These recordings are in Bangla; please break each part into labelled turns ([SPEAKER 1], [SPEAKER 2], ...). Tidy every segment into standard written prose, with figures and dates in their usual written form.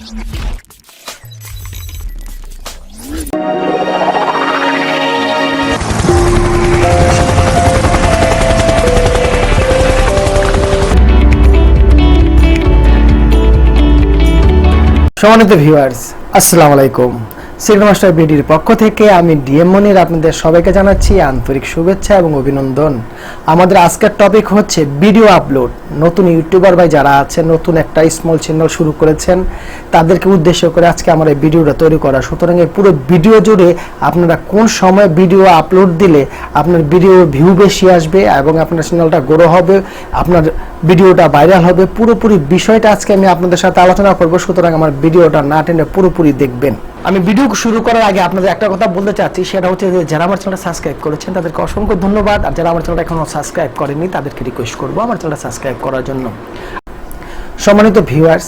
[SPEAKER 1] সম্মানিত ভিউয়ার্স, আসসালামু আলাইকুম। সিগন্যাল মাস্টার বিডির পক্ষ থেকে আমি ডিএম মনির আপনাদের সবাইকে জানাচ্ছি আন্তরিক শুভেচ্ছা এবং অভিনন্দন। আমাদের আজকের টপিক হচ্ছে ভিডিও আপলোড। নতুন ইউটিউবার ভাই যারা আছেন, নতুন একটা স্মল চ্যানেল শুরু করেছেন, তাদেরকে উদ্দেশ্য করে আজকে আমার এই ভিডিওটা তৈরি করা। সুতরাং এই পুরো ভিডিও জুড়ে আপনারা কোন সময় ভিডিও আপলোড দিলে আপনার ভিডিও ভিউ বেশি আসবে এবং আপনার চ্যানেলটা গ্রো হবে, আপনার ভিডিওটা ভাইরাল হবে, পুরোপুরি বিষয়টা আজকে আমি আপনাদের সাথে আলোচনা করব। সুতরাং আমার ভিডিওটা না টেনে পুরোপুরি দেখবেন। আমি ভিডিও শুরু করার আগে আপনাদের একটা কথা বলতে চাচ্ছি, সেটা হচ্ছে যে যারা আমার চ্যানেলটা সাবস্ক্রাইব করেছেন তাদেরকে অসংখ্য ধন্যবাদ, আর যারা আমার চ্যানেলটা এখনো সাবস্ক্রাইব করেনি তাদেরকে রিকোয়েস্ট করবো আমার চ্যানেলটা সাবস্ক্রাইব করার জন্য। সম্মানিত ভিউয়ার্স,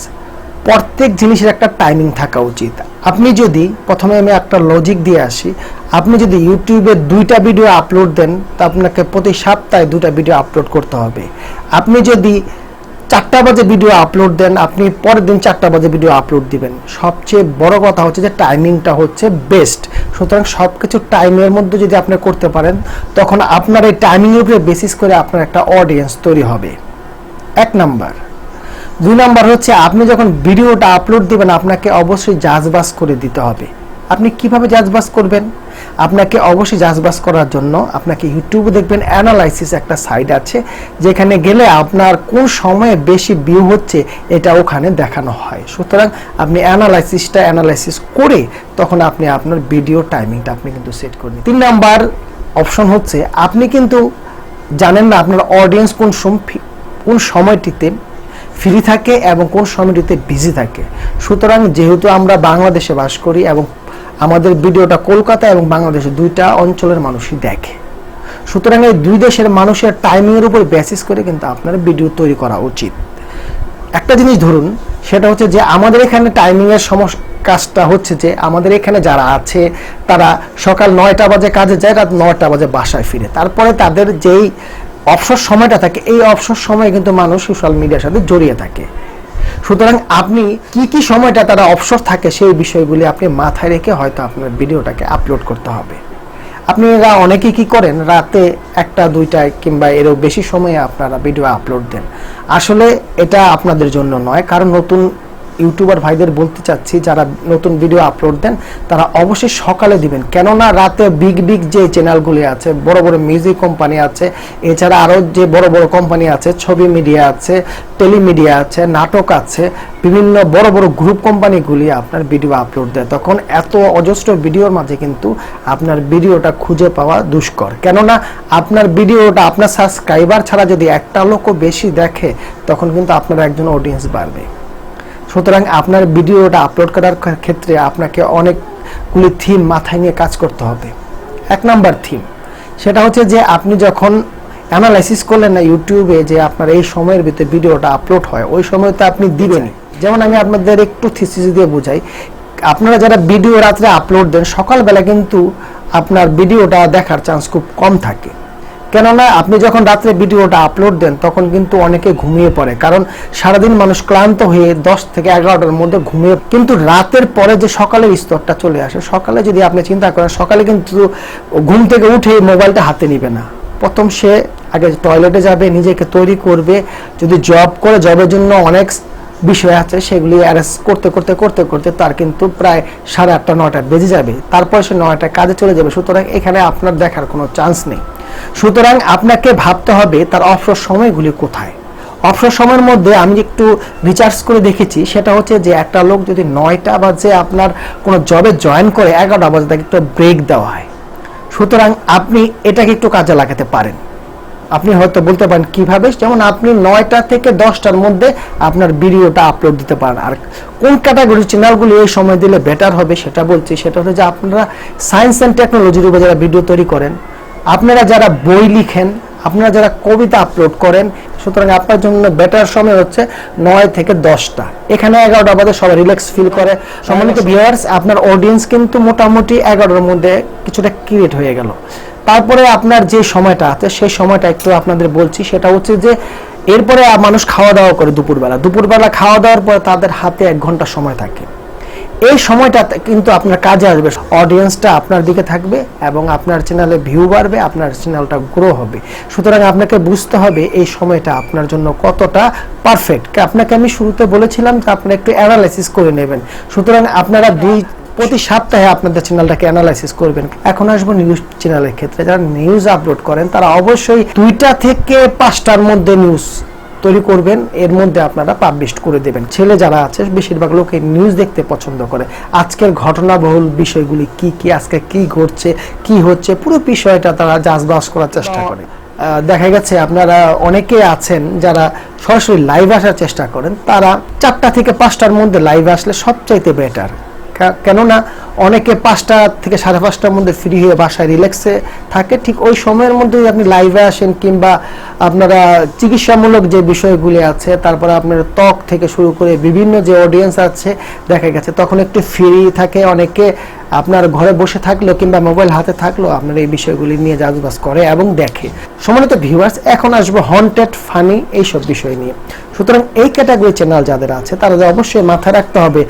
[SPEAKER 1] প্রত্যেক জিনিসের একটা টাইমিং থাকা উচিত। আপনি যদি প্রথমে আমি একটা লজিক দিয়ে আসি, আপনি যদি ইউটিউবে 2টা ভিডিও আপলোড দেন তা আপনাকে প্রতি সপ্তাহে 2টা ভিডিও আপলোড করতে হবে। আপনি যদি 4টা বাজে ভিডিও আপলোড দেন, আপনি পরের দিন 4টা বাজে ভিডিও আপলোড দিবেন। সবচেয়ে বড় কথা হচ্ছে যে টাইমিংটা হচ্ছে বেস্ট। সুতরাং সব কিছু টাইমের মধ্যে যদি আপনি করতে পারেন, তখন আপনার এই টাইমিংয়ের উপরে বেসিস করে আপনার একটা অডিয়েন্স তৈরি হবে। 1 নাম্বার। 2 নাম্বার হচ্ছে আপনি যখন ভিডিওটা আপলোড দিবেন আপনাকে অবশ্যই জাজবাস করে দিতে হবে। আপনি কিভাবে জাজবাস করবেন? আপনাকে অবশ্যই জাজবাস করার জন্য আপনাকে ইউটিউবে দেখবেন অ্যানালাইসিস একটা সাইট আছে, যেখানে গেলে আপনার কোন সময়ে বেশি ভিউ হচ্ছে এটা ওখানে দেখানো হয়। সুতরাং আপনি অ্যানালাইসিস করে তখন আপনি আপনার ভিডিও টাইমিংটা আপনি কিন্তু সেট করে নিন। 3 নাম্বার অপশন হচ্ছে আপনি কিন্তু জানেন না আপনার অডিয়েন্স কোন সময়টিতে ফ্রি থাকে এবং কোন সময়টিতে বিজি থাকে। সুতরাং যেহেতু আমরা বাংলাদেশে বাস করি এবং আমাদের ভিডিওটা কলকাতা এবং বাংলাদেশে 2টা অঞ্চলের মানুষই দেখে, সুতরাং এই 2 দেশের মানুষের টাইমিংয়ের উপর বেসিস করে কিন্তু আপনার ভিডিও তৈরি করা উচিত। একটা জিনিস ধরুন, সেটা হচ্ছে যে আমাদের এখানে টাইমিংয়ের কাজটা হচ্ছে যে আমাদের এখানে যারা আছে তারা সকাল 9টা বাজে কাজে যায়, রাত 9টা বাজে বাসায় ফিরে। তারপরে তাদের যেই অবসর সময়টা থাকে, এই অবসর সময়ে কিন্তু মানুষ সোশ্যাল মিডিয়ার সাথে জড়িয়ে থাকে। সুতরাং আপনি কি সময়টা তারা অবসর থাকে সেই বিষয়গুলি আপনি মাথায় রেখে হয়তো আপনার ভিডিওটাকে আপলোড করতে হবে। আপনারা অনেকেই কি করেন, রাতে 1টা 2টা কিংবা এরও বেশি সময়ে আপনারা ভিডিও আপলোড দেন। আসলে এটা আপনাদের জন্য নয়, কারণ নতুন ইউটিউবার ভাইদের বলতে চাচ্ছি, যারা নতুন ভিডিও আপলোড দেন তারা অবশ্যই সকালে দিবেন। কেননা রাতে বিগ যে চ্যানেলগুলি আছে, বড় বড় মিউজিক কোম্পানি আছে, এছাড়া আরও যে বড় বড় কোম্পানি আছে, ছবি মিডিয়া আছে, টেলিমিডিয়া আছে, নাটক আছে, বিভিন্ন বড় বড় গ্রুপ কোম্পানিগুলি আপনার ভিডিও আপলোড দেয়। তখন এত অজস্র ভিডিওর মাঝে কিন্তু আপনার ভিডিওটা খুঁজে পাওয়া দুষ্কর। কেননা আপনার ভিডিওটা আপনার সাবস্ক্রাইবার ছাড়া যদি একটা লোকও বেশি দেখে, তখন কিন্তু আপনার একজন অডিয়েন্স বাড়বে। সুতরাং আপনার ভিডিওটা আপলোড করার ক্ষেত্রে আপনাকে অনেকগুলি থিম মাথায় নিয়ে কাজ করতে হবে। 1 নাম্বার থিম, সেটা হচ্ছে যে আপনি যখন অ্যানালাইসিস করলেন না ইউটিউবে যে আপনার এই সময়ের ভিতরে ভিডিওটা আপলোড হয়, ওই সময় তো আপনি দিবেনই। যেমন আমি আপনাদের একটু থিসিস দিয়ে বোঝাই, আপনারা যারা ভিডিও রাত্রে আপলোড দেন, সকালবেলা কিন্তু আপনার ভিডিওটা দেখার চান্স খুব কম থাকে। কেননা আপনি যখন রাত্রে ভিডিওটা আপলোড দেন তখন কিন্তু অনেকে ঘুমিয়ে পড়ে, কারণ সারাদিন মানুষ ক্লান্ত হয়ে 10 থেকে 11টার মধ্যে ঘুমিয়ে। কিন্তু রাতের পরে যে সকালের স্তরটা চলে আসে, সকালে যদি আপনি চিন্তা করেন, সকালে কিন্তু ঘুম থেকে উঠে মোবাইলটা হাতে নিবে না। প্রথম সে আগে টয়লেটে যাবে, নিজেকে তৈরি করবে। যদি জব করে, জবের জন্য অনেক বিষয় আছে, সেগুলি অ্যারেঞ্জ করতে তার কিন্তু প্রায় 8:30 9টা বেজে যাবে। তারপর সে 9টায় কাজে চলে যাবে। সুতরাং এখানে আপনার দেখার কোনো চান্স নেই। সুতরাং আপনাকে ভাবতে হবে তার অবসর সময়গুলি কোথায়। অবসর সময়ের মধ্যে আমি একটু রিসার্চ করে দেখেছি, সেটা হচ্ছে যে একটা লোক যদি 9টা বাজে আপনার কোনো জবে জয়েন করে, 11টা বাজে তাকে একটু ব্রেক দেওয়া হয়। সুতরাং আপনি এটাকে একটু কাজে লাগাতে পারেন। আপনি হয়তো বলতে পারেন কিভাবে, যেমন আপনি 9টা থেকে 10টার মধ্যে আপনার ভিডিওটা আপলোড দিতে পারেন। আর কোন ক্যাটাগরির চ্যানেলগুলি এই সময় দিলে বেটার হবে সেটা বলছি, সেটা হচ্ছে যে আপনারা সায়েন্স অ্যান্ড টেকনোলজির উপরে যারা ভিডিও তৈরি করেন, আপনারা যারা বই লিখেন, আপনারা যারা কবিতা আপলোড করেন, সুতরাং আপনার জন্য বেটার সময় হচ্ছে 9 থেকে 10টা। এখানে 11টা বাজে সবাই রিল্যাক্স ফিল করে। সম্মানিত ভিউয়ার্স, আপনার অডিয়েন্স কিন্তু মোটামুটি 11টার মধ্যে কিছুটা ক্রিয়েট হয়ে গেল। তারপরে আপনার যে সময়টা আছে সেই সময়টা একটু আপনাদের বলছি, সেটা হচ্ছে যে এরপরে মানুষ খাওয়া দাওয়া করে দুপুরবেলা খাওয়া দাওয়ার পরে তাদের হাতে 1 ঘন্টা সময় থাকে। এই সময়টা কিন্তু আপনার কাজে আসবে, অডিয়েন্সটা আপনার দিকে থাকবে এবং আপনার চ্যানেলে ভিউ বাড়বে, আপনার চ্যানেলটা গ্রো হবে। সুতরাং আপনাকে বুঝতে হবে এই সময়টা আপনার জন্য কতটা পারফেক্ট। আপনাকে আমি শুরুতে বলেছিলাম যে আপনি একটু অ্যানালাইসিস করে নেবেন। সুতরাং আপনারা প্রতি সপ্তাহে আপনাদের চ্যানেলটাকে অ্যানালাইসিস করবেন। এখন আসবো নিউজ চ্যানেলের ক্ষেত্রে। যারা নিউজ আপলোড করেন তারা অবশ্যই 2টা থেকে 5টার মধ্যে নিউজ তৈরি করবেন, এর মধ্যে আপনারা পাবলিশ করে দেবেন। ছেলে যারা আছে বেশিরভাগ লোক এই নিউজ দেখতে পছন্দ করে। আজকের ঘটনাবহুল বিষয়গুলি কি আজকে কি ঘটছে, কি হচ্ছে, পুরো বিষয়টা তারা যাচাই করার চেষ্টা করে। দেখা গেছে আপনারা অনেকে আছেন যারা সরাসরি লাইভ আসার চেষ্টা করেন, তারা 4টা থেকে 5টার মধ্যে লাইভ আসলে সবচাইতে বেটার। কেননা অনেকে 5টা থেকে 5:30টার মধ্যে ফ্রি হয়ে বাসায় রিল্যাক্সে থাকে, ঠিক ওই সময়ের মধ্যে আপনি লাইভে আসেন কিংবা আপনারা চিকিৎসামূলক যে বিষয়গুলি আছে, তারপরে আপনার ত্বক থেকে শুরু করে বিভিন্ন যে অডিয়েন্স আছে দেখা গেছে তখন একটু ফ্রি থাকে। অনেকে আপনার ঘরে বসে থাকলো কিংবা মোবাইল হাতে থাকলো আপনার এই বিষয়গুলি নিয়ে যাচাই করে এবং দেখে। সম্মানিত ভিউয়ার্স, এখন আসবো হন্টেড, ফানি এইসব বিষয় নিয়ে। সুতরাং এই ক্যাটাগরি চ্যানেল যাদের আছে তারা অবশ্যই মাথায় রাখতে হবে,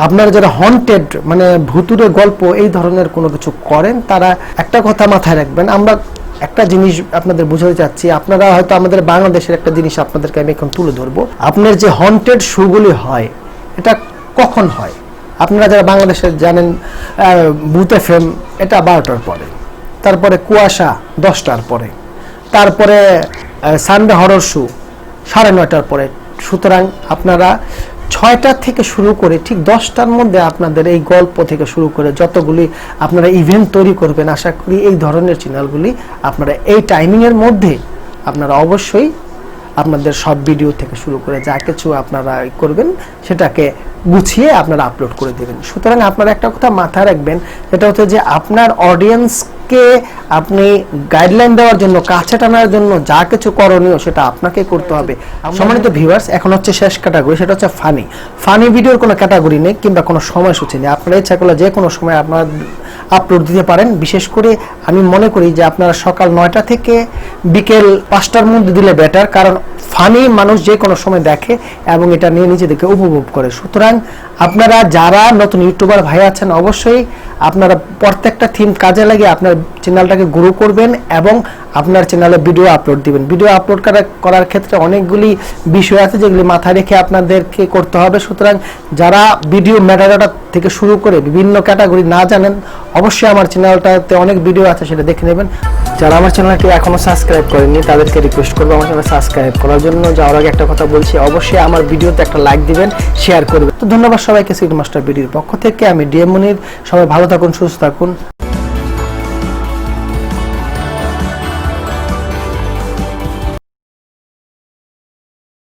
[SPEAKER 1] আপনারা যারা হন্টেড মানে ভুতুরে গল্প এই ধরনের কোনো কিছু করেন তারা একটা কথা মাথায় রাখবেন। আমরা একটা জিনিস আপনাদের বোঝাতে চাচ্ছি, আপনারা হয়তো আমাদের বাংলাদেশের একটা জিনিস আপনাদেরকে আমি এখন তুলে ধরবো। আপনার যে হন্টেড শোগুলি হয় এটা কখন হয়? আপনারা যারা বাংলাদেশে জানেন ভূত এফএম এটা 12টার পরে, তারপরে কুয়াশা 10টার পরে, তারপরে সানডে হরর শো 9:30টার পরে। সুতরাং আপনারা 6টা থেকে শুরু করে ঠিক 10টার মধ্যে আপনাদের এই গল্প থেকে শুরু করে যতগুলি আপনারা ইভেন্ট তৈরি করবেন, আশা করি এই ধরনের চ্যানেলগুলি আপনারা এই টাইমিংয়ের মধ্যে আপনারা অবশ্যই আপনাদের সব ভিডিও থেকে শুরু করে যা কিছু আপনারা করবেন সেটাকে গুছিয়ে আপনারা আপলোড করে দেবেন। সুতরাং আপনারা একটা কথা মাথায় রাখবেন, সেটা হচ্ছে যে আপনার অডিয়েন্সকে আপনি গাইডলাইন দেওয়ার জন্য, কাছে টানার জন্য যা কিছু করণীয় সেটা আপনাকে করতে হবে। সম্মানিত ভিউয়ার্স, এখন হচ্ছে শেষ ক্যাটাগরি, সেটা হচ্ছে ফানি ভিডিওর কোনো ক্যাটাগরি নেই কিংবা কোনো সময়সূচি নেই। আপনারা ইচ্ছা করলে যে কোনো সময় আপনারা আপলোড দিতে পারেন। বিশেষ করে আমি মনে করি যে আপনারা সকাল 9টা থেকে বিকেল 5টার মধ্যে দিলে বেটার, কারণ ফানি মানুষ যে কোনো সময় দেখে এবং এটা নিয়ে নিজেদেরকে উপভোগ করে। সুতরাং আপনারা যারা নতুন ইউটিউবার ভাই আছেন অবশ্যই আপনারা প্রত্যেকটা থিম কাজে লাগিয়ে আপনার চ্যানেলটাকে গ্রো করবেন এবং আপনার চ্যানেলে ভিডিও আপলোড দিবেন। ভিডিও আপলোড করার ক্ষেত্রে অনেকগুলি বিষয় আছে যেগুলি মাথায় রেখে আপনাদেরকে করতে হবে। সুতরাং যারা ভিডিও মেটাডাটা থেকে শুরু করে বিভিন্ন ক্যাটাগরি না জানেন অবশ্যই আমার চ্যানেলটাতে অনেক ভিডিও আছে, সেটা দেখে নেবেন। যারা আমার চ্যানেলটি এখনো সাবস্ক্রাইব করেননি তাদেরকে রিকোয়েস্ট করবো আমার চ্যানেল সাবস্ক্রাইব করার জন্য। যাওয়ার আগে একটা কথা বলছি, অবশ্যই আমার ভিডিওতে একটা লাইক দিবেন, শেয়ার করবেন। তো ধন্যবাদ সবাইকে। সিড মাস্টার ভিডিওর পক্ষ থেকে আমি ডিএম মনির। সবাই ভালো থাকুন, সুস্থ থাকুন।